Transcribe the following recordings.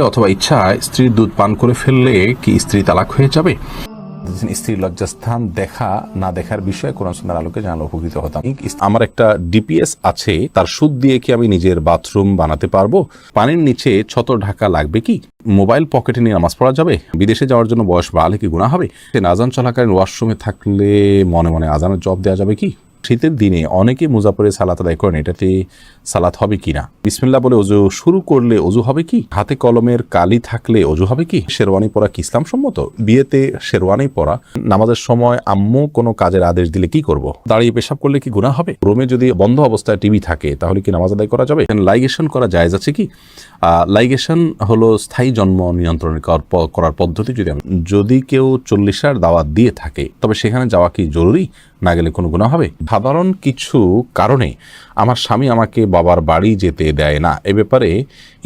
অথবা ইচ্ছায় স্ত্রীর দুধ পান করে ফেললে কি স্ত্রী তালাক হয়ে যাবে? স্ত্রীর লজ্জাস্থান দেখা না দেখার বিষয়ে কোরআন সুন্নাহর আলোকে জানলে উপকৃত হতাম। আমার একটা ডিপিএস আছে, তার সুদ দিয়ে কি আমি নিজের বাথরুম বানাতে পারবো? পানির নিচে ছতর ঢাকা লাগবে কি? মোবাইল পকেটে নিয়ে নামাজ পড়া যাবে? বিদেশে যাওয়ার জন্য বয়স বাড়ালে কি গুনাহ হবে? আজান চলাকালীন ওয়াশরুমে থাকলে মনে মনে আজানের জবাব দেওয়া যাবে কি? শীতের দিনে অনেকে মুজাফরে সালাত আদায় করেন, এটাতে সালাত হবে কিনা? বিসমিল্লাহ বলে অজু শুরু করলে অজু হবে কি? হাতে কলমের কালি থাকলে অজু হবে কি? শেরওয়ানি পরা কি ইসলাম সম্মত? বিয়েতে শেরওয়ানি পরা, নামাজের সময় আম্মু কোনো কাজের আদেশ দিলে কি করব? দাঁড়িয়ে পেশাব করলে কি গুনাহ হবে? রুমে যদি বন্ধ অবস্থায় টিভি থাকে তাহলে কি নামাজ আদায় করা যাবে? লাইগেশন করা জায়েজ আছে কি? লাইগেশন হলো স্থায়ী জন্ম নিয়ন্ত্রণ করার পদ্ধতি। যদি কেউ 40-এর দাওয়াত দিয়ে থাকে তবে সেখানে যাওয়া কি জরুরি? না গেলে কোনো গুনাহ হবে? সাধারণ কিছু কারণে আমার স্বামী আমাকে বাবার বাড়ি যেতে দেয় না, এ ব্যাপারে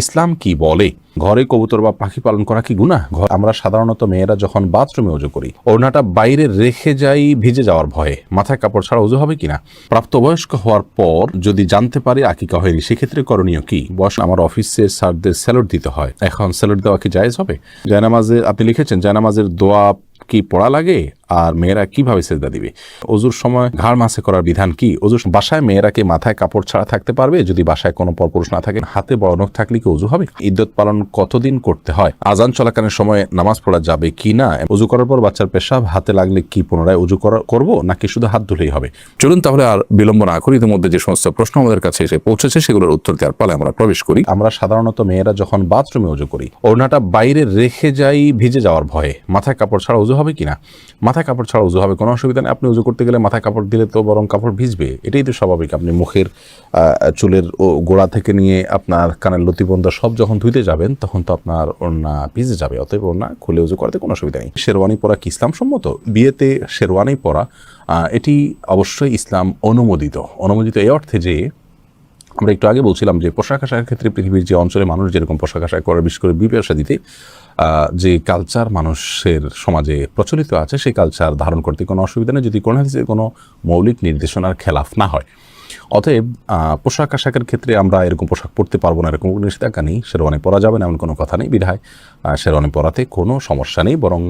ইসলাম কি বলে? ঘরে কবুতর বা পাখি পালন করা কি গুনাহ? আমরা সাধারণত মেয়েরা যখন বাথরুমে ওযু করি, ওড়নাটা বাইরে রেখে যাই ভিজে যাওয়ার ভয়ে, মাথায় কাপড় ছাড়া ওযু হবে কিনা? প্রাপ্তবয়স্ক হওয়ার পর যদি জানতে পারি আকিকা হয়নি, সেক্ষেত্রে করণীয় কি? বয়স আমার অফিসে স্যারদের স্যালুট দিতে হয়, এখন স্যালুট দেওয়া কি জায়েজ হবে? জায়নামাজে আপনি লিখেছেন জায়নামাজের দোয়া কি পড়া লাগে? আর মেয়েরা কিভাবে সেজদা দিবে? অজুর সময় ঘাড় মাসে করার বিধান কি? অজুর বাসায় মেয়েরা কি মাথায় কাপড় ছাড়া থাকতে পারবে যদি বাসায় কোনো পরপুরুষ না থাকে? হাতে বড় নখ থাকলে কি অজু হবে? ইদ্যত পালন কতদিন করতে হয়? আজান চলাকালীন সময় নামাজ পড়া যাবে কি না? অজু করার পর বাচ্চার পেশাব হাতে লাগলে কি পুনরায় অজু করব নাকি শুধু হাত ধুলেই হবে? চলুন তাহলে আর বিলম্ব না করি, ইতিমধ্যে যে সমস্ত প্রশ্ন আমাদের কাছে এসে পৌঁছেছে সেগুলোর উত্তর দেওয়ার পালে আমরা প্রবেশ করি। আমরা সাধারণত মেয়েরা যখন বাথরুমে অজু করি, ওড়নাটা বাইরে রেখে যাই ভিজে যাওয়ার ভয়ে, মাথায় কাপড় ছাড়া অজু হবে কিনা? মাথায় কাপড় ছাড়া উজু হবে, কোনো অসুবিধা নেই। আপনি উজু করতে গেলে মাথায় কাপড় দিলে তো বরং কাপড় ভিজবে, এটাই তো স্বাভাবিক। আপনি মুখের চুলের গোড়া থেকে নিয়ে আপনার কানের লতিবন্ধ সব যখন ধুইতে যাবেন তখন তো আপনার ওড়না ভিজে যাবে, অতএব ওড়না খুলে উজু করতে কোনো অসুবিধা নেই। শেরওয়ানি পরা কি ইসলাম সম্মত? বিয়েতে শেরওয়ানি পরা এটি অবশ্যই ইসলাম অনুমোদিত এই অর্থে যে আমরা একটু আগে বলছিলাম যে পোশাক আশাকের ক্ষেত্রে পৃথিবীর যে অঞ্চলে মানুষ যেরকম পোশাক আশাক করে, বিশেষ করে বিয়ে শাদীতে যে কালচার মানুষের সমাজে প্রচলিত আছে সেই কালচার ধারণ করতে কোনো অসুবিধা নেই, যদি কোনো হাদিসে কোনো মৌলিক নির্দেশনার খেলাফ না হয়। অতএব পোশাক আশাকের ক্ষেত্রে আমরা এরকম পোশাক পরতে পারবো না এরকম নিষেধাজ্ঞা নেই। শেরওয়ানি পরা যাবে না এমন কোনো কথা নেই, বিধায় শেরওয়ানি পরাতে কোনো সমস্যা নেই, বরং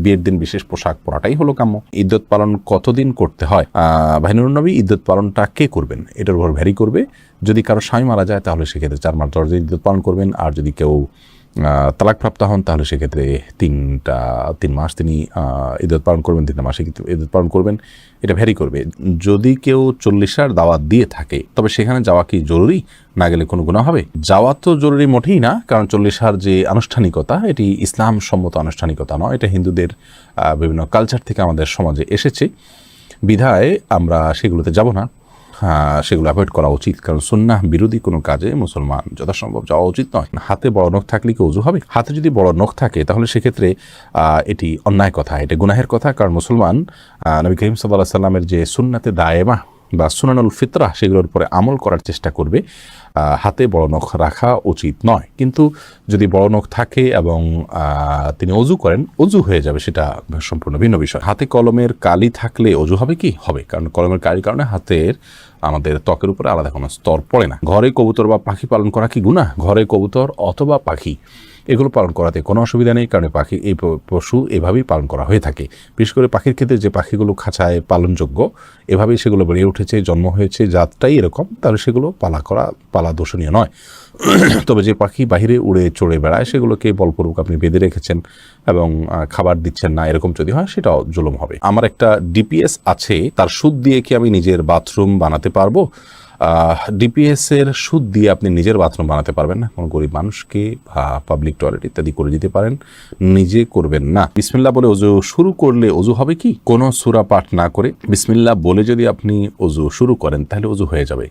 বিয়ের দিন বিশেষ পোশাক পরাটাই হলো কাম্য। ইদ্যত পালন কতদিন করতে হয়? ভাইনুর নবী, ইদ্যত পালনটা কে করবেন এটার উপর ভ্যারি করবে। যদি কারো স্বামী মারা যায় তাহলে সেক্ষেত্রে 4 মাস 10 দিন ইদ্যত পালন করবেন, আর যদি কেউ তালাকপ্রাপ্ত হন তাহলে সেক্ষেত্রে 3 মাস তিনি ইদ্যত পালন করবেন, 3 মাসে ইদ্যত পালন করবেন, এটা ভ্যারি করবে। যদি কেউ 40-এর দাওয়াত দিয়ে থাকে তবে সেখানে যাওয়া কি জরুরি? না গেলে কোনো গুনাহ হবে? যাওয়া তো জরুরি মোটেই না, কারণ 40-এর যে আনুষ্ঠানিকতা এটি ইসলাম সম্মত আনুষ্ঠানিকতা নয়, এটা হিন্দুদের বিভিন্ন কালচার থেকে আমাদের সমাজে এসেছে, বিধায় আমরা সেগুলোতে যাব না। সেগুলো অ্যাভয়েড করা উচিত, কারণ সুন্নাহ বিরোধী কোনো কাজে মুসলমান যথাসম্ভব যাওয়া উচিত নয়। হাতে বড় নখ থাকলে কি অজু হবে? হাতে যদি বড় নখ থাকে তাহলে সেক্ষেত্রে এটি অন্যায় কথা, এটা গুনাহের কথা, কারণ মুসলমান নবী করিম সাল্লাল্লাহু আলাইহি ওয়াসাল্লামের যে সুন্নাতে দায়েমা বা সুনানুল ফিতরা সেগুলোর উপরে আমল করার চেষ্টা করবে। হাতে বড় নখ রাখা উচিত নয়, কিন্তু যদি বড় নখ থাকে এবং তিনি অজু করেন, অজু হয়ে যাবে, সেটা সম্পূর্ণ ভিন্ন বিষয়। হাতে কলমের কালি থাকলে অজু হবে কি? হবে, কারণ কলমের কালির কারণে হাতের আমাদের ত্বকের উপরে আলাদা কোনো স্তর পড়ে না। ঘরে কবুতর বা পাখি পালন করা কি গুনাহ? ঘরে কবুতর অথবা পাখি এগুলো পালন করাতে কোনো অসুবিধা নেই, কারণ পাখি এই পশু এভাবেই পালন করা হয়ে থাকে। বিশেষ করে পাখির ক্ষেত্রে যে পাখিগুলো খাঁচায় পালনযোগ্য, এভাবেই সেগুলো বেড়ে উঠেছে, জন্ম হয়েছে, জাতটাই এরকম, তাহলে সেগুলো পালা দোষণীয় নয়। তবে যে পাখি বাহিরে উড়ে চড়ে বেড়ায় সেগুলোকে বলপূর্বক আপনি বেঁধে রেখেছেন এবং খাবার দিচ্ছেন না, এরকম যদি হয় সেটাও জুলুম হবে। আমার একটা ডিপিএস আছে, তার সুদ দিয়ে কি আমি নিজের বাথরুম বানাতে পারবো? ডিপিএস এর সুদ দিয়ে আপনি নিজের বাথরুম বানাতে পারবেন না, কোনো গরিব মানুষকে বা পাবলিক টয়লেট ইত্যাদি করে দিতে পারেন, নিজে করবেন না। বিসমিল্লাহ বলে অজু শুরু করলে অজু হবে কি? কোনো সূরা পাঠ না করে বিসমিল্লাহ বলে যদি আপনি অজু শুরু করেন তাহলে অজু হয়ে যাবে।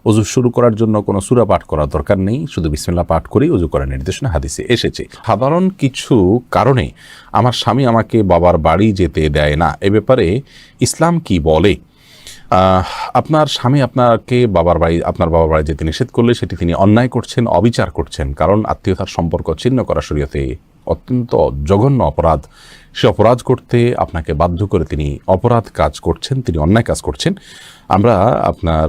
অজু শুরু করার জন্য কোনো সূরা পাঠ করার দরকার নেই, শুধু বিসমিল্লাহ পাঠ করেই অজু করার নির্দেশনা হাদিসে এসেছে। সাধারণ কিছু কারণে আমার স্বামী আমাকে বাবার বাড়ি যেতে দেয় না, এ ব্যাপারে ইসলাম কি বলে? আপনার স্বামী আপনার বাবার বাড়ি যেতে নিষেধ করলে সেটি তিনি অন্যায় করছেন, অবিচার করছেন, কারণ আত্মীয়তার সম্পর্ক ছিন্ন করা শরীয়তে অত্যন্ত জঘন্য অপরাধ। সে অপরাধ করতে আপনাকে বাধ্য করে তিনি অপরাধ কাজ করছেন, তিনি অন্যায় কাজ করছেন, আমরা আপনার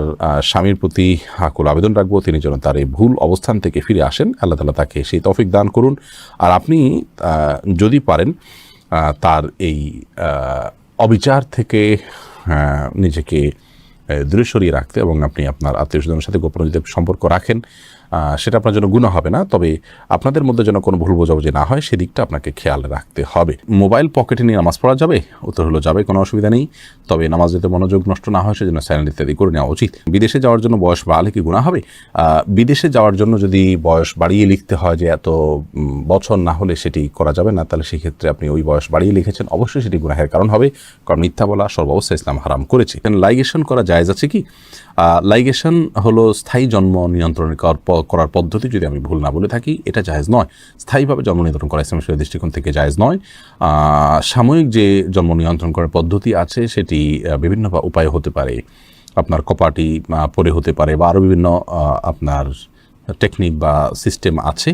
স্বামীর প্রতি আকুল আবেদন রাখবো তিনি যেন তার এই ভুল অবস্থান থেকে ফিরে আসেন। আল্লাহ তাআলা তাকে সেই তৌফিক দান করুন। আর আপনি যদি পারেন তার এই অবিচার থেকে নিজেকে দূরে সরিয়ে রাখতে এবং আপনি আপনার আত্মীয় স্বজনের সাথে গোপন যদি সম্পর্ক রাখেন সেটা আপনার জন্য গুনাহ হবে না, তবে আপনাদের মধ্যে যেন কোনো ভুল বোঝাবুঝি না হয় সেদিকটা আপনাকে খেয়াল রাখতে হবে। মোবাইল পকেটে নিয়ে নামাজ পড়া যাবে? উত্তর হলো যাবে, কোনো অসুবিধা নেই, তবে নামাজ যাতে মনোযোগ নষ্ট না হয় সেজন্য সাইলেন্ট ইত্যাদি করে নেওয়া উচিত। বিদেশে যাওয়ার জন্য বয়স বাড়ালে কি গুনাহ হবে? বিদেশে যাওয়ার জন্য যদি বয়স বাড়িয়ে লিখতে হয় যে এত বছর না হলে সেটি করা যাবে না, তাহলে সেক্ষেত্রে আপনি ওই বয়স বাড়িয়ে লিখেছেন, অবশ্যই সেটি গুনাহের কারণ হবে, কারণ মিথ্যা বলা সর্বাবস্থায় ইসলাম হারাম করেছে। লাইগেশন করা জায়েজ আছে কি? লাইগেশন হলো স্থায়ী জন্ম নিয়ন্ত্রণ করার পদ্ধতি, যদি আমি ভুল না বলে থাকি এটা জায়েজ নয়। স্থায়ীভাবে জন্ম নিয়ন্ত্রণ করা ইসলামের দৃষ্টিকোণ থেকে জায়েজ নয়। সাময়িক যে জন্ম নিয়ন্ত্রণ করার পদ্ধতি আছে সেটি বিভিন্ন উপায়ে হতে পারে, আপনার কপাটি পরে হতে পারে বা আরও বিভিন্ন আপনার টেকনিক বা সিস্টেম আছে,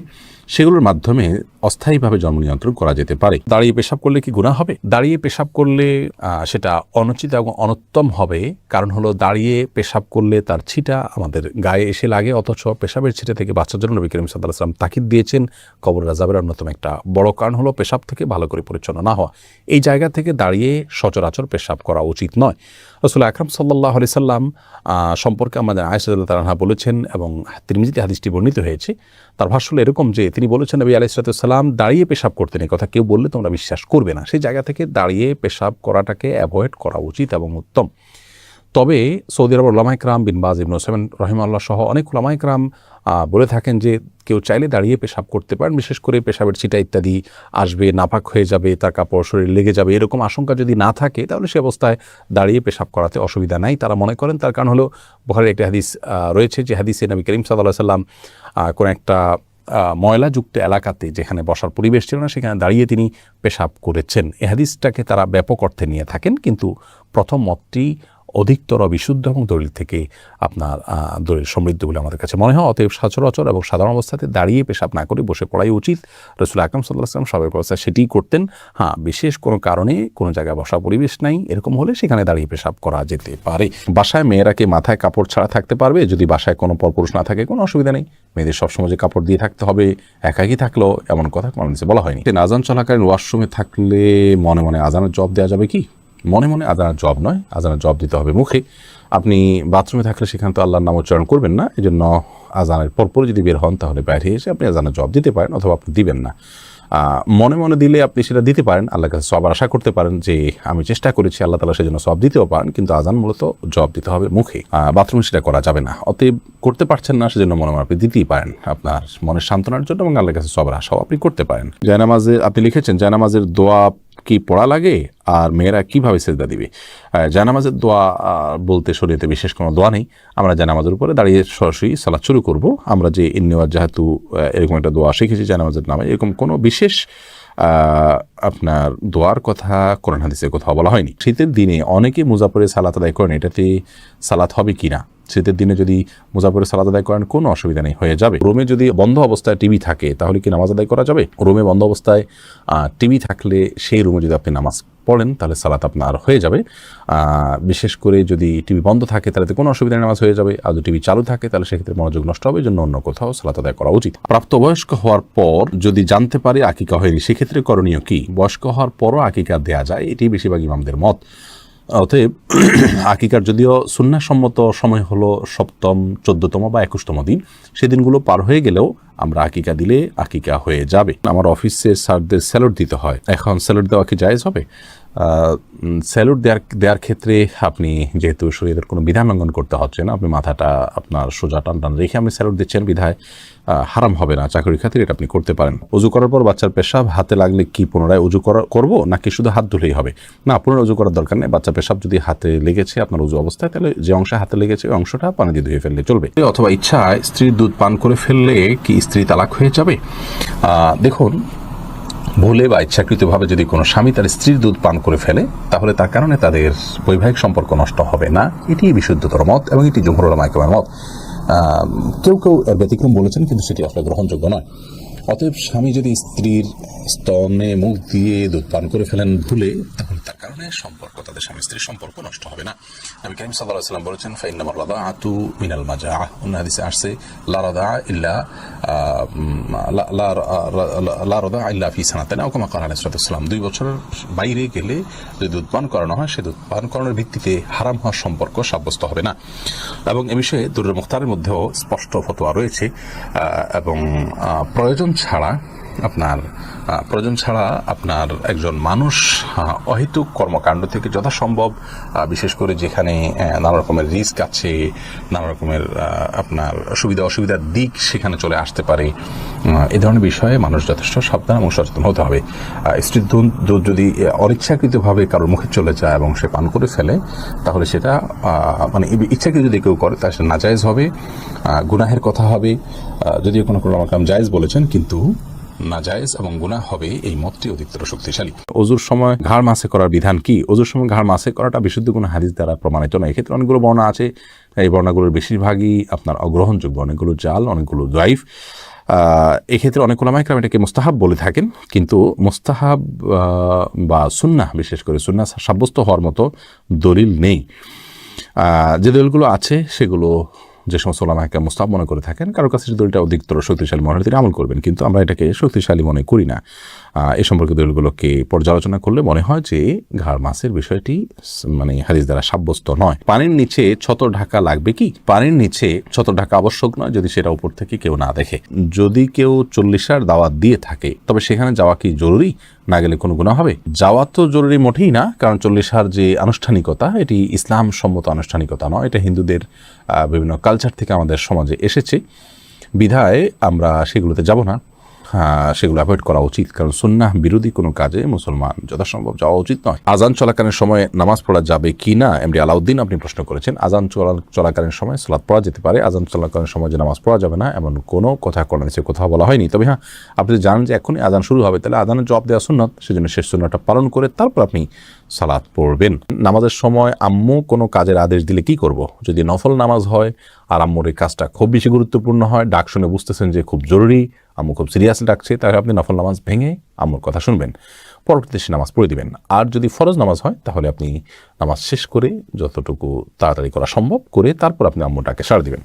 সেগুলোর মাধ্যমে অস্থায়ীভাবে জন্ম নিয়ন্ত্রণ করা যেতে পারে। দাঁড়িয়ে পেশাব করলে কি গুনাহ হবে? দাঁড়িয়ে পেশাব করলে সেটা অনুচিত এবং অনুত্তম হবে, কারণ হলো দাঁড়িয়ে পেশাব করলে তার ছিটা আমাদের গায়ে এসে লাগে, অথচ পেশাবের ছিটা থেকে বাঁচার জন্য নবী করিম সাল্লাল্লাহু আলাইহি ওয়াসাল্লাম তাকিদ দিয়েছেন। কবরের আযাবের অন্যতম একটা বড় কারণ হলো পেশাব থেকে ভালো করে পরিচ্ছন্ন না হওয়া। এই জায়গা থেকে দাঁড়িয়ে সচরাচর পেশাব করা উচিত নয়। রাসূল আকরাম সাল্লাল্লাহু আলাইহি সাল্লাম সম্পর্কে আমাদের আয়েশা রাদিয়াল্লাহু আনহা বলেছেন এবং তিরমিজিতে হাদিসটি বর্ণিত হয়েছে, তার ভাষ্য হলো এরকম যে তিনি বলেছেন নবী আলাইহিস সালাম দাঁড়িয়ে পেশাব করতেন, এই কথা কেউ বললে তোমরা বিশ্বাস করবে না। সেই জায়গা থেকে দাঁড়িয়ে পেশাব করাটাকে অ্যাভয়েড করা উচিত এবং উত্তম। তবে সৌদি আরবের উলামায়ে কেরাম বিন বাজ, ইবনে উসাইমিন রাহিমাহুল্লাহ সহ অনেক উলামায়ে কেরাম বলে থাকেন যে কেউ চাইলে দাঁড়িয়ে পেশাব করতে পারেন, বিশেষ করে পেশাবের ছিটা ইত্যাদি আসবে, নাপাক হয়ে যাবে, তার কাপড় শরীর লেগে যাবে, এরকম আশঙ্কা যদি না থাকে তাহলে সে অবস্থায় দাঁড়িয়ে পেশাব করাতে অসুবিধা নাই তারা মনে করেন। তার কারণ হলো বুখারীর একটি হাদিস রয়েছে, যে হাদিসে নবী করিম সাল্লাল্লাহু আলাইহি সাল্লাম কোন একটা ময়লাযুক্ত এলাকাতে যেখানে বসার পরিবেশ ছিল না সেখানে দাঁড়িয়ে তিনি পেশাব করেছেন। এই হাদিসটাকে তারা ব্যাপক অর্থে নিয়ে থাকেন, কিন্তু প্রথম মতটি অধিকতর বিশুদ্ধ এবং দলিল থেকে আপনার দলিল সমৃদ্ধ বলে আমাদের কাছে মনে হয়। অতএব সচরাচর এবং সাধারণ অবস্থাতে দাঁড়িয়ে পেশাব না করে বসে পড়াই উচিত। রাসূল আকরাম সাল্লাল্লাহু আলাইহি ওয়াসাল্লাম স্বাভাবিক অবস্থায় সেটিই করতেন। বিশেষ কোনো কারণে কোনো জায়গায় বসার পরিবেশ নাই এরকম হলে সেখানে দাঁড়িয়ে পেশাব করা যেতে পারে। বাসায় মেয়েরা কি মাথায় কাপড় ছাড়া থাকতে পারবে? যদি বাসায় কোনো পরপুরুষ না থাকে কোনো অসুবিধা নেই, মেয়েদের সবসময় যে কাপড় দিয়ে থাকতে হবে একাকী থাকলেও এমন কথা কোনো বলা হয়নি। আযান চলাকালীন ওয়াশরুমে থাকলে মনে মনে আযানের জবাব দেওয়া যাবে কি? মনে মনে আযানের জবাব নয়, আযানের জবাব দিতে হবে মুখে। আপনি বাথরুমে থাকলে সেখানে তো আল্লাহর নাম উচ্চারণ করবেন না, এই জন্য আযানের পরপর যদি বের হন তাহলে বাইরে এসে আপনি আযানের জবাব দিতে পারেন, অথবা আপনি দিবেন না। মনে মনে দিলে আপনি সেটা দিতে পারেন, আল্লাহর কাছে সওয়াব আশা করতে পারেন যে আমি চেষ্টা করেছি, আল্লাহ তাআলা সেজন্য সওয়াব দিতেও পারেন, কিন্তু আযান মূলত জবাব দিতে হবে মুখে, বাথরুমে সেটা করা যাবে না। অতএব করতে পারছেন না সেজন্য মনে মনে আপনি দিতেই পারেন আপনার মনের সান্ত্বনার জন্য, এবং আল্লাহর কাছে সওয়াবের আশাও আপনি করতে পারেন। জায়নামাজে আপনি লিখেছেন জায়নামাজের দোয়া কি পড়া লাগে আর মেয়েরা কিভাবে সিজদা দিবে? জায়নামাজের দোয়া বলতে শরীয়তে বিশেষ কোনো দোয়া নেই। আমরা জায়নামাজের উপরে দাঁড়িয়ে সরাসরি সালাত শুরু করব। আমরা যে ইন্নী ওয়াজ্জাহতু এরকম একটা দোয়া শিখেছি জায়নামাজের নামে, এরকম কোনো বিশেষ আপনার দোয়ার কথা কোরআন হাদিসে কোথাও বলা হয়নি। শীতের দিনে অনেকে মুজাফরে সালাত আদায় করেন, এটাতে সালাত হবে কি না? শীতের দিনে যদি মুজাফরে সালাত আদায় করেন কোনো অসুবিধা নেই, হয়ে যাবে। রুমে যদি বন্ধ অবস্থায় টিভি থাকে তাহলে কি নামাজ আদায় করা যাবে? রুমে বন্ধ অবস্থায় টিভি থাকলে সেই রুমে যদি আপনি নামাজ পড়েন তাহলে সালাত আপনার হয়ে যাবে। বিশেষ করে যদি টিভি বন্ধ থাকে তাহলে কোনো অসুবিধা নামাজ হয়ে যাবে, আর যদি টিভি চালু থাকে তাহলে সেক্ষেত্রে মনোযোগ নষ্ট হবে, এই জন্য অন্য কোথাও সালাত আদায় করা উচিত। প্রাপ্তবয়স্ক হওয়ার পর যদি জানতে পারে আকিকা হয়নি সেক্ষেত্রে করণীয় কি? বয়স্ক হওয়ার পরও আকিকা দেয়া যায়, এটি বেশিরভাগ ইমামদের মত। অতএব আকিকার যদিও সুন্নাহসম্মত সময় হলো 7ম, 14তম বা 21তম দিন, সেদিনগুলো পার হয়ে গেলেও আমরা আকিকা দিলে আকিকা হয়ে যাবে। আমার অফিসে স্যারদের স্যালুট দিতে হয়, এখন স্যালুট দেওয়া কি জায়েজ হবে? স্যালুট দেওয়ার ক্ষেত্রে আপনি যেহেতু শরীরের কোনো বিধান লঙ্ঘন করতে হচ্ছে না, আপনি মাথাটা আপনার সোজা টান টান রেখে আপনি স্যালুট দিচ্ছেন বিধায় হারাম হবে না, চাকরির খাতির এটা আপনি করতে পারেন। উজু করার পর বাচ্চার পেশাব হাতে লাগলে কি পুনরায় উজু করবো নাকি শুধু হাত ধুলেই হবে? না, পুনরায় উজু করার দরকার নেই। বাচ্চার পেশাব যদি হাতে লেগেছে আপনার উজু অবস্থায়, তাহলে যে অংশে হাতে লেগেছে ওই অংশটা পানি দিয়ে ধুয়ে ফেললে চলবে। অথবা ইচ্ছায় স্ত্রীর দুধ পান করে ফেললে কি স্ত্রী তালাক হয়ে যাবে? দেখুন, ভুলে বা ইচ্ছাকৃতভাবে যদি কোনো স্বামী তার স্ত্রীর দুধ পান করে ফেলে তাহলে তার কারণে তাদের বৈবাহিক সম্পর্ক নষ্ট হবে না, এটি বিশুদ্ধতর মত এবং এটি জমহুর উলামায়ে কেরামের মত। কেউ কেউ এর ব্যতিক্রম বলেছেন, কিন্তু সেটি আসলে গ্রহণযোগ্য নয়। অতএব স্বামী যদি স্ত্রীর স্তনে মুখ দিয়ে দুধ পান করে ফেলেন ভুলে, তাহলে তার কারণে সম্পর্ক, তাদের স্বামী স্ত্রীর সম্পর্ক নষ্ট হবে না। নবী করিম সাল্লাল্লাহু আলাইহি ওয়াসাল্লাম বলেছেন, ফাইন্নামার রাদাআতু মিনাল মাজাআহ। অন্য হাদিসে আসছে, লা রাদাআ ইল্লা ফি সানাতাইন আও কামা ক্বালা আলাইহিস সালাতু ওয়াস সালাম। 2 বছরের বাইরে গেলে যদি দুধ পান করানো হয়, সে দুধ পান করানোর ভিত্তিতে হারাম হওয়ার সম্পর্ক সাব্যস্ত হবে না। এবং এ বিষয়ে দুরুল মুখতারের মধ্যেও স্পষ্ট ফতোয়া রয়েছে। এবং প্রয়োজন ছাড়া আপনার একজন মানুষ অহেতুক কর্মকাণ্ড থেকে যথাসম্ভব, বিশেষ করে যেখানে নানা রকমের রিস্ক আছে, নানা রকমের আপনার সুবিধা অসুবিধার দিক সেখানে চলে আসতে পারে, এ ধরনের বিষয়ে মানুষ যথেষ্ট সাবধান এবং সচেতন হতে হবে। স্ত্রীর দুধ যদি অনিচ্ছাকৃতভাবে কারোর মুখে চলে যায় এবং সে পান করে ফেলে, তাহলে সেটা মানে ইচ্ছাকৃত যদি কেউ করে তা সেটা নাজায়েজ হবে, গুনাহের কথা হবে। যদিও কোনো কাম জায়েজ বলেছেন, কিন্তু নাজায়েজ এবং গুনাহ হবে, এই মতটি অধিকতর শক্তিশালী। ওযুর সময় ঘাড় মাসে করার বিধান কি? ওযুর সময় ঘাড় মাসে করাটা বিশুদ্ধ কোনো হাদিস দ্বারা প্রমাণিত নয়। এক্ষেত্রে অনেকগুলো বর্ণনা আছে, এই বর্ণনাগুলোর বেশিরভাগই আপনার অগ্রহণযোগ্য, অনেকগুলো জাল, অনেকগুলো দাইফ। এক্ষেত্রে অনেক উলামায়ে কেরাম এটাকে মুস্তাহাব বলে থাকেন, কিন্তু মুস্তাহাব বা সুন্নাহ, বিশেষ করে সুন্নাহ সাব্যস্ত হওয়ার মতো দলিল নেই। যে দলিলগুলো আছে সেগুলো যে সমস্ত উলামায়ে কেরাম মুস্তাহাব মনে করে থাকেন, কারোর কাছে যে দলিলটা অধিকতর শক্তিশালী মনে হয় তিনি আমল করবেন, কিন্তু আমরা এটাকে শক্তিশালী মনে করি না। এ সম্পর্কে দলিলগুলোকে পর্যালোচনা করলে মনে হয় যে ঘাড় মাসের বিষয়টি মানে হাদিস দ্বারা সাব্যস্ত নয়। পানির নিচে ছতর ঢাকা লাগবে কি? পানির নিচে ছতর ঢাকা আবশ্যক নয় যদি সেটা উপর থেকে কেউ না দেখে। যদি কেউ 40 দাওয়াত দিয়ে থাকে, তবে সেখানে যাওয়া কি জরুরি? না গেলে কোনো গুনাহ হবে? যাওয়া তো জরুরি মোটেই না, কারণ 40 যে আনুষ্ঠানিকতা, এটি ইসলাম সম্মত আনুষ্ঠানিকতা নয়, এটা হিন্দুদের বিভিন্ন কালচার থেকে আমাদের সমাজে এসেছে, বিধায় আমরা সেগুলোতে যাব না, সেগুলো অ্যাভয়েড করা উচিত। কারণ সুন্নাহ বিরোধী কোনো কাজে মুসলমান যথাসম্ভব যাওয়া উচিত নয়। আজান চলাকালীন সময় নামাজ পড়া যাবে কি না, এমডি আলাউদ্দিন আপনি প্রশ্ন করেছেন। আজান চলাকালীন সময় সালাত পড়া যেতে পারে, আজান চলাকালীন সময় যে নামাজ পড়া যাবে না এমন কোনো কথা কোরআনে কোথাও বলা হয়নি। তবে হ্যাঁ, আপনি জানেন যে এখনই আজান শুরু হবে, তাহলে আজানের জবাব দেওয়া সুন্নাত, সেজন্য শেষ সুন্নাতটা পালন করে তারপর আপনি সালাত পড়বেন। নামাজের সময় আম্মু কোনো কাজের আদেশ দিলে কি করব? যদি নফল নামাজ হয় আর আম্মুর এই কাজটা খুব বেশি গুরুত্বপূর্ণ হয়, ডাক শুনে বুঝতেছেন যে খুব জরুরি, আম্মু খুব সিরিয়াসলি ডাকছে, তাহলে আপনি নফল নামাজ ভেঙে আম্মুর কথা শুনবেন, পরবর্তীতে সে নামাজ পড়ে দিবেন। আর যদি ফরজ নামাজ হয়, তাহলে আপনি নামাজ শেষ করে যতটুকু তাড়াতাড়ি করা সম্ভব করে তারপর আপনি আম্মুর ডাকে সাড়া দিবেন।